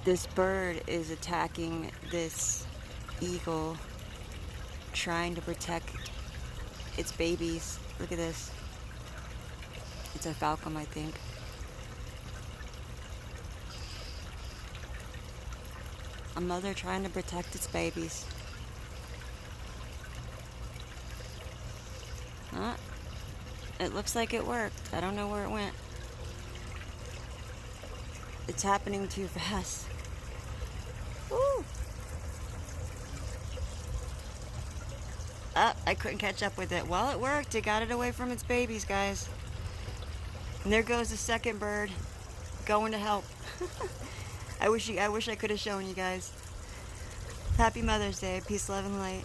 This bird is attacking this eagle, trying to protect its babies. Look at this. It's a falcon, I think. A mother trying to protect its babies. Huh? It looks like it worked. I don't know where it went. It's happening too fast. Woo! I couldn't catch up with it. Well, it worked. It got it away from its babies, guys. And there goes the second bird going to help. I wish I could have shown you guys. Happy Mother's Day. Peace, love, and light.